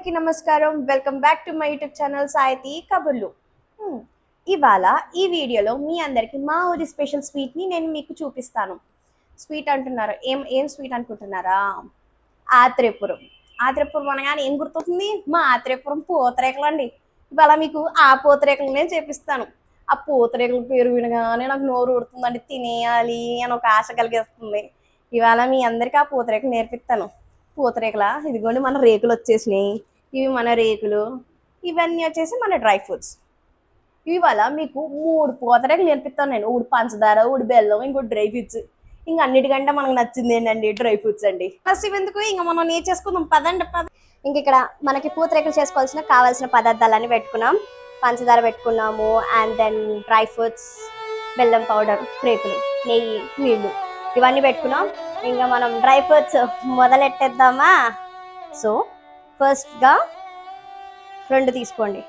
అందరికీ నమస్కారం. Welcome back to my YouTube channel Sahithi Kaburlu. ఇవాళ ఈ వీడియోలో మీ అందరికి మా ఊరి స్పెషల్ స్వీట్ని నేను మీకు చూపిస్తాను. స్వీట్ అంటున్నారు, ఏం స్వీట్ అనుకుంటున్నారా? ఆత్రేపురం. ఆత్రేపురం అనగానే ఏం గుర్తొస్తుంది? మా ఆత్రేపురం పూతరేకలు అండి. ఇవాళ మీకు ఆ పూతరేకలు నేను చేపిస్తాను. ఆ పూతరేకల పేరు వినగానే నాకు నోరు ఊడుతుందండి, తినేయాలి అని ఒక ఆశ కలిగేస్తుంది. ఇవాళ మీ అందరికీ ఆ పూతరేకలు నేర్పిస్తాను. పూతరేకల ఇదిగోండి మన రేకులు వచ్చేసినాయి. ఇవి మన రేకులు, ఇవన్నీ వచ్చేసి మన డ్రై ఫ్రూట్స్. ఇవాళ మీకు 3 పూతరేకలు నేర్పిస్తాను నేను. ఒకటి పంచదార, ఒకటి బెల్లం, ఇంకోటి డ్రై ఫ్రూట్స్. ఇంకా అన్నిటికంటే మనకు నచ్చింది ఏంటండి? డ్రై ఫ్రూట్స్ అండి. ఫస్ట్ ఇవెందుకు, ఇంకా మనం నేర్చేసుకుందాం పదండి. ఇంక ఇక్కడ మనకి పూతరేకలు చేసుకోవాల్సిన కావాల్సిన పదార్థాలన్నీ పెట్టుకున్నాం. పంచదార పెట్టుకున్నాము, అండ్ దెన్ డ్రై ఫ్రూట్స్, బెల్లం పౌడర్, రేకులు, నెయ్యి, నీళ్ళు ఇవన్నీ పెట్టుకున్నాం. ఇంకా మనం డ్రై ఫ్రూట్స్ మొదలెట్టేద్దామా? సో ఫస్ట్గా 2 తీసుకోండి.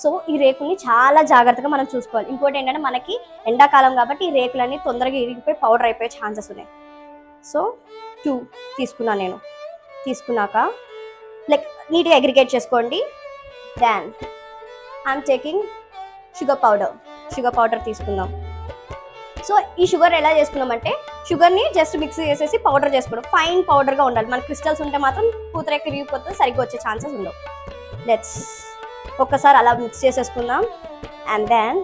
సో ఈ రేకుల్ని చాలా జాగ్రత్తగా మనం చూసుకోవాలి. ఇంకోటి ఏంటంటే మనకి ఎండాకాలం కాబట్టి ఈ రేకులన్నీ తొందరగా ఇరిగిపోయి పౌడర్ అయిపోయే ఛాన్సెస్ ఉన్నాయి. సో 2 తీసుకున్నాను నేను. తీసుకున్నాక లైక్ నీట్గా అగ్రిగేట్ చేసుకోండి. Then I'm taking sugar powder తీసుకుందాం. సో ఈ షుగర్ ఎలా చేసుకున్నామంటే, షుగర్ని జస్ట్ మిక్స్ చేసేసి పౌడర్ చేసుకోవడం. ఫైన్ పౌడర్గా ఉండాలి. మన క్రిస్టల్స్ ఉంటే మాత్రం పూతరేక విరిగిపోతే సరిగ్గా వచ్చే ఛాన్సెస్ ఉండవు. లెట్స్ ఒక్కసారి అలా మిక్స్ చేసేసుకుందాం. అండ్ దెన్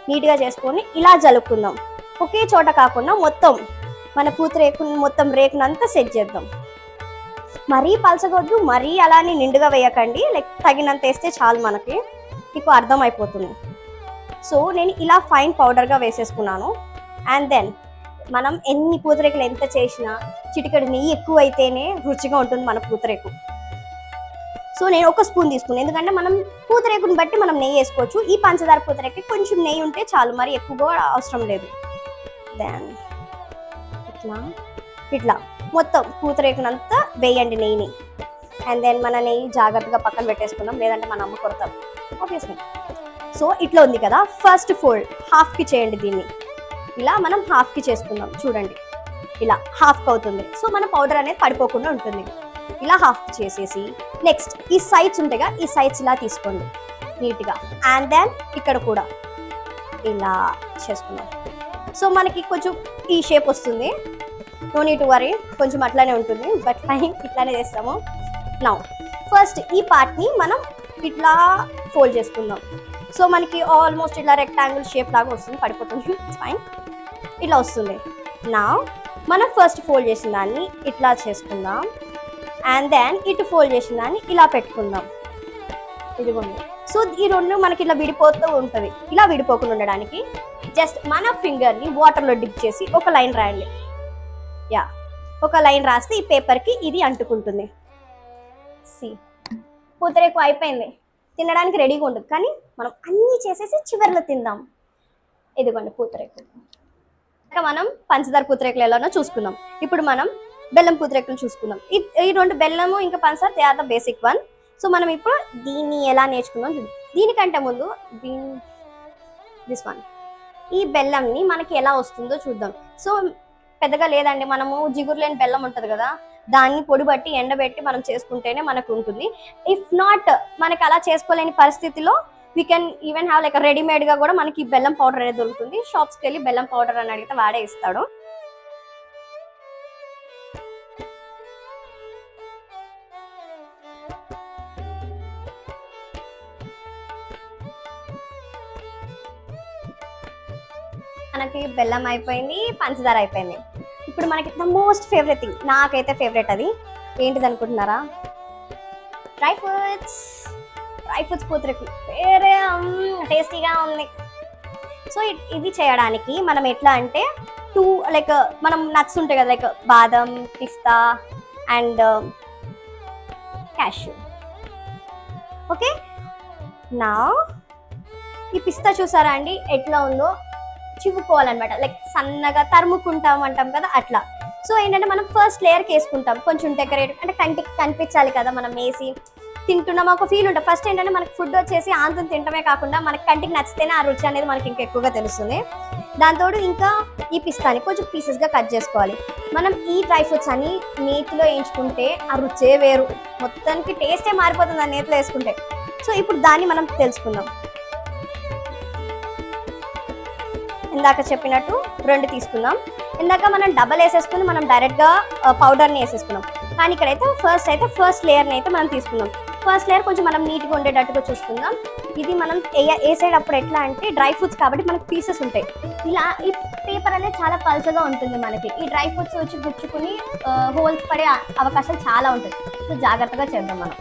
నీట్గా చేసుకొని ఇలా జలుపుకుందాం. ఒకే చోట కాకుండా మొత్తం మన పూతరేకు మొత్తం రేకునంతా సెట్ చేద్దాం. మరీ పలసగొద్దు, మరీ అలానే నిండుగా వేయకండి. లైక్ తగినంత వేస్తే చాలు, మనకి మీకు అర్థమైపోతుంది. సో నేను ఇలా ఫైన్ పౌడర్గా వేసేసుకున్నాను. అండ్ దెన్ మనం ఎన్ని పూతరేకులు ఎంత చేసినా చిటికెడు నెయ్యి ఎక్కువ అయితేనే రుచిగా ఉంటుంది మన పూతరేకు. సో నేను 1 స్పూన్ తీసుకున్నాను, ఎందుకంటే మనం పూతరేకుని బట్టి మనం నెయ్యి వేసుకోవచ్చు. ఈ పంచదార పూతరేకి కొంచెం నెయ్యి ఉంటే చాలు, మరి ఎక్కువగా అవసరం లేదు. దెన్ ఇట్లా మొత్తం పూతరేకునంతా వేయండి నెయ్యిని. అండ్ దెన్ మన నెయ్యి జాగ్రత్తగా పక్కన పెట్టేసుకుందాం, లేదంటే మన అమ్మ కొడతాం ఆబ్వియస్లీ. సో ఇట్లా ఉంది కదా, ఫస్ట్ ఫోల్డ్ హాఫ్కి చేయండి. దీన్ని ఇలా మనం హాఫ్కి చేసుకుందాం. చూడండి, ఇలా హాఫ్కి అవుతుంది. సో మన పౌడర్ అనేది పడిపోకుండా ఉంటుంది. ఇలా హాఫ్కి చేసేసి నెక్స్ట్ ఈ సైడ్స్ ఉంటాయిగా, ఈ సైడ్స్ ఇలా తీసుకోండి నీట్గా. అండ్ దెన్ ఇక్కడ కూడా ఇలా చేసుకుందాం. సో మనకి కొంచెం ఈ షేప్ వస్తుంది. నో నీడ్ టు వరీ, కొంచెం అట్లానే ఉంటుంది, బట్ ఫైన్, ఇట్లానే చేస్తాము. నౌ ఫస్ట్ ఈ పార్ట్ని మనం ఇట్లా ఫోల్డ్ చేసుకుందాం. సో మనకి ఆల్మోస్ట్ ఇట్లా రెక్టాంగిల్ షేప్ లాగా వస్తుంది, పడిపోతుంది, ఫైన్, ఇట్లా వస్తుంది. నా మనం ఫస్ట్ ఫోల్డ్ చేసిన దాన్ని ఇట్లా చేసుకుందాం. అండ్ దెన్ ఇటు ఫోల్డ్ చేసిన దాన్ని ఇలా పెట్టుకుందాం. ఇదిగోండి. సో ఈ 2 మనకి ఇట్లా విడిపోతూ ఉంటుంది. ఇలా విడిపోకుండా ఉండడానికి జస్ట్ మన ఫింగర్ని వాటర్లో డిప్ చేసి ఒక లైన్ రాయండి. ఒక లైన్ రాస్తే ఈ పేపర్కి ఇది అంటుకుంటుంది. పూతరేకు అయిపోయింది, తినడానికి రెడీగా ఉండదు. కానీ మనం అన్నీ చేసేసి చివరిలో తిందాం. ఇదిగోండి పూతరేకు. మనం పంచదార పూతరేకులు ఎలానో చూసుకుందాం. ఇప్పుడు మనం బెల్లం పూతరేకులు చూసుకుందాం. ఈ 2 బెల్లము ఇంకా పంచదార, they are the basic one. So మనం ఇప్పుడు దీన్ని ఎలా నేర్చుకుందాం. దీనికంటే ముందు దిస్ వన్, ఈ బెల్లంని మనకి ఎలా వస్తుందో చూద్దాం. సో పెద్దగా లేదండి, మనము జిగురు లేని బెల్లం ఉంటుంది కదా, దాన్ని పొడి బట్టి ఎండబెట్టి మనం చేసుకుంటేనే మనకు ఉంటుంది. ఇఫ్ నాట్ మనకి అలా చేసుకోలేని పరిస్థితిలో we can even have like రెడీమేడ్గా కూడా మనకి బెల్లం పౌడర్ అనేది దొరుకుతుంది. షాప్స్కి వెళ్ళి బెల్లం పౌడర్ అని అడిగితే వాడే ఇస్తాడు. మనకి బెల్లం అయిపోయింది, పంచదార అయిపోయింది. ఇప్పుడు మనకి ద మోస్ట్ ఫేవరెట్ థింగ్, నాకైతే ఫేవరెట్, అది ఏంటిది అనుకుంటున్నారా? డ్రై ఫ్రూట్స్ పూతరేకులు. వేరే టేస్టీగా ఉంది. సో ఇది చేయడానికి మనం ఎట్లా అంటే 2 లైక్ మనం నట్స్ ఉంటాయి కదా, లైక్ బాదం, పిస్తా అండ్ క్యాష్యూ. ఓకే, నా ఈ పిస్తా చూసారా అండి ఎట్లా ఉందో? చివుకోవాలన్నమాట, లైక్ సన్నగా తరుముకుంటాం అంటాం కదా, అట్లా. సో ఏంటంటే మనం ఫస్ట్ లేయర్కి వేసుకుంటాం, కొంచెం డెకరేటివ్ అంటే కంటికి కనిపించాలి కదా, మనం వేసి తింటున్నాం ఒక ఫీల్ ఉంటుంది. ఫస్ట్ ఏంటంటే మనకి ఫుడ్ వచ్చేసి ఆంతం తింటమే కాకుండా మనకి కంటికి నచ్చితేనే ఆ రుచి అనేది మనకి ఇంకా ఎక్కువగా తెలుస్తుంది. దాంతో ఇంకా ఈ పిస్తాని కొంచెం పీసెస్గా కట్ చేసుకోవాలి. మనం ఈ డ్రై ఫ్రూట్స్ అని నేతిలో వేయించుకుంటే ఆ రుచే వేరు, మొత్తానికి టేస్టే మారిపోతుంది ఆ నేతిలో వేసుకుంటే. సో ఇప్పుడు దాన్ని మనం తెలుసుకుందాం. ఇందాక చెప్పినట్టు 2 తీసుకుందాం. ఇందాక మనం డబల్ వేసేసుకుని మనం డైరెక్ట్గా పౌడర్ని వేసేసుకున్నాం. కానీ ఇక్కడైతే ఫస్ట్ లేయర్ని అయితే మనం తీసుకుందాం. ఫస్ట్ లేయర్ కొంచెం మనం నీట్గా ఉండేటట్టుగా చూసుకుందాం. ఇది మనం వేసేటప్పుడు ఎట్లా అంటే డ్రై ఫ్రూట్స్ కాబట్టి మనకు పీసెస్ ఉంటాయి. ఇలా ఈ పేపర్ అనేది చాలా పల్సగా ఉంటుంది. మనకి ఈ డ్రై ఫ్రూట్స్ వచ్చి గుచ్చుకుని హోల్స్ పడే అవకాశాలు చాలా ఉంటాయి. సో జాగ్రత్తగా చేద్దాం మనం.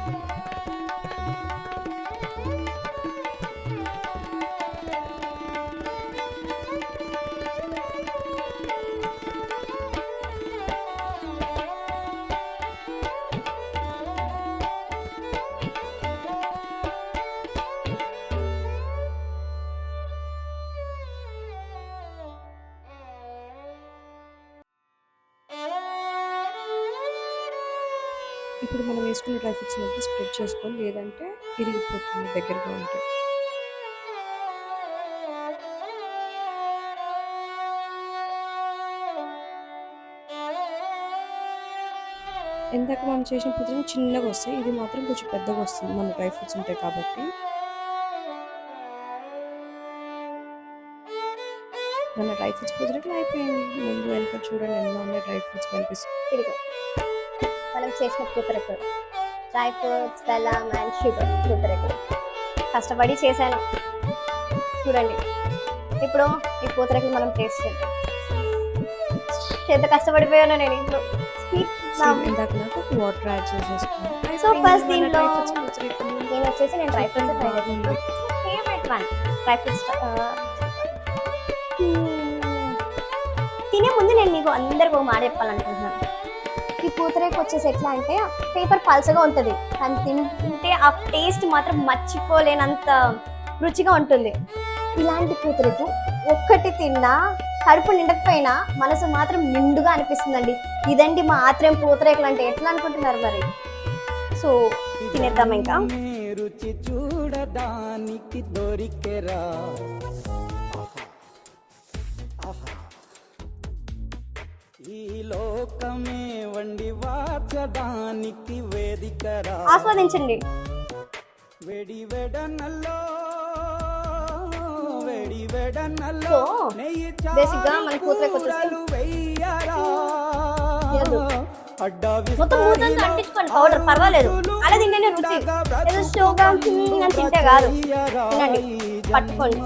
ఇప్పుడు మనం వేసుకున్న డ్రై ఫ్రూట్స్ అంతా స్ప్రెడ్ చేసుకొని, లేదంటే ఇరిగిపోతుంది దగ్గరగా ఉంటే. ఇందాక మనం చేసిన పూతరేకులు చిన్నగా వస్తాయి, ఇది మాత్రం కొంచెం పెద్దగా వస్తుంది మన డ్రై ఫ్రూట్స్ ఉంటాయి కాబట్టి. మన డ్రై ఫ్రూట్స్ పూతరేకులు అయిపోయింది. ముందు వెనక చూడండి ఎన్నో ఉన్నాయి డ్రై ఫ్రూట్స్ కనిపిస్తుంది. ఇదిగో మనం చేసిన పూతరేకులు, డ్రై ఫ్రూట్స్, బెల్లం అండ్ షుగర్ పూతరేకులు కష్టపడి చేశాను చూడండి. ఇప్పుడు ఈ పూతరేకులు మనం టేస్ట్ చేద్దాం. ఎంత కష్టపడిపోయాను నేను ఇప్పుడు. ఇందాక వాటర్ యాడ్ చేసేసుకున్నాను. సో ఫస్ట్ దీంట్లో నేను వచ్చేసి డ్రై ఫ్రూట్స్ ట్రై చేసాను. Favourite one dry fruits. తినే ముందు నేను మీకు అందరికి ఒక మాట చెప్పాలనుకుంటున్నాను. ఈ పూతరేకు వచ్చేసి ఎట్లా అంటే పేపర్ పల్చగా ఉంటుంది, కానీ తింటే ఆ టేస్ట్ మాత్రం మర్చిపోలేనంత రుచిగా ఉంటుంది. ఇలాంటి పూతరేకు ఒక్కటి తిన్నా కడుపు నిండకపోయినా మనసు మాత్రం నిండుగా అనిపిస్తుందండి. ఇదండి మా ఆత్రేయం పూతరేకులు అంటే. ఎట్లా అనుకుంటున్నారు మరి? సో తినేద్దాం ఇంకా. రుచి చూడడానికి దొరికెరా, ఈ లోకమే వండి వాచడానికి వేదికరా. ఆస్వాదించండి. వెడి వెడనల్లో వెడి వెడనల్లో నెయ్యి బేసిక్గా మన పూతరేకు వచ్చేసి మొత్తం మూతంతో అంటించుకోండి పౌడర్, పర్వాలేదు. అలా తింటేనే రుచి, ఏదో షోగా అని తింటే కాదు. తినండి, పట్టుకోండి.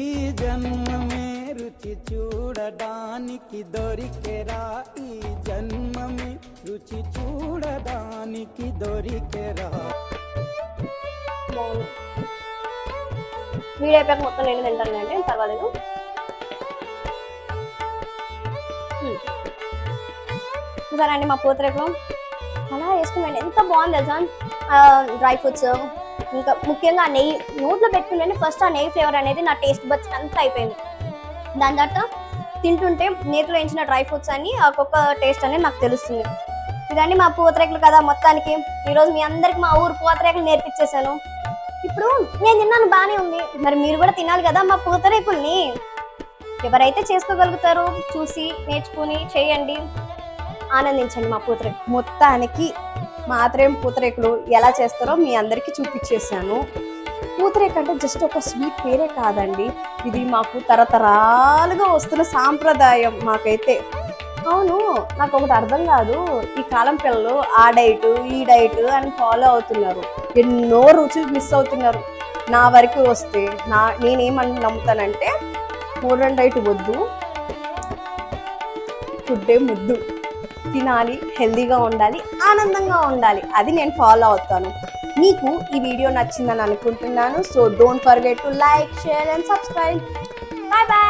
ఈ జన్మమే రుచి చూడడానికి దొరికెరా, ఈ జన్మమే రుచి చూడడానికి దొరికెరా. వీడియో అయిపోయాక మొత్తం నేను తింటానండి, పర్వాలేదు. చూసారా అండి మా పూతరేకులు అలా వేసుకున్నాండి, ఎంత బాగుంది తెలుసా. డ్రై ఫ్రూట్స్ ఇంకా ముఖ్యంగా ఆ నెయ్యి నోట్లో పెట్టుకున్నాండి. ఫస్ట్ ఆ నెయ్యి ఫ్లేవర్ అనేది నా టేస్ట్ బడ్స్ అంతా అయిపోయింది. దాని తర్వాత తింటుంటే నేతిలో వేయించిన డ్రై ఫ్రూట్స్ అని ఒక్కొక్క టేస్ట్ అనేది నాకు తెలుస్తుంది. ఇదండి మా పూతరేకులు కదా. మొత్తానికి ఈరోజు మీ అందరికి మా ఊరు పూతరేకులు నేర్పించేశాను. ఇప్పుడు నేను తిన్నాను, బాగానే ఉంది. మరి మీరు కూడా తినాలి కదా మా పూతరేకుల్ని. ఎవరైతే చేసుకోగలుగుతారో చూసి నేర్చుకుని చేయండి, ఆనందించండి మా పూతరేకు. మొత్తానికి మా ఆత్రేయం పూతరేకులు ఎలా చేస్తారో మీ అందరికీ చూపించేసాను. పూతరేకు అంటే జస్ట్ ఒక స్వీట్ పేరే కాదండి, ఇది మాకు తరతరాలుగా వస్తున్న సాంప్రదాయం మాకైతే. అవును, నాకు ఒకటి అర్థం కాదు, ఈ కాలం పిల్లలు ఆ డైట్ ఈ డైట్ అని ఫాలో అవుతున్నారు, ఎన్నో రుచులు మిస్ అవుతున్నారు. నా వరకు వస్తే నేనేమని నమ్ముతానంటే మోడర్న్ డైట్ వద్దు, ఫుడ్డే ముద్దు. తినాలి, హెల్దీగా ఉండాలి, ఆనందంగా ఉండాలి, అది నేను ఫాలో అవుతాను. మీకు ఈ వీడియో నచ్చిందని అనుకుంటున్నాను. So don't forget to like, share and subscribe. Bye bye.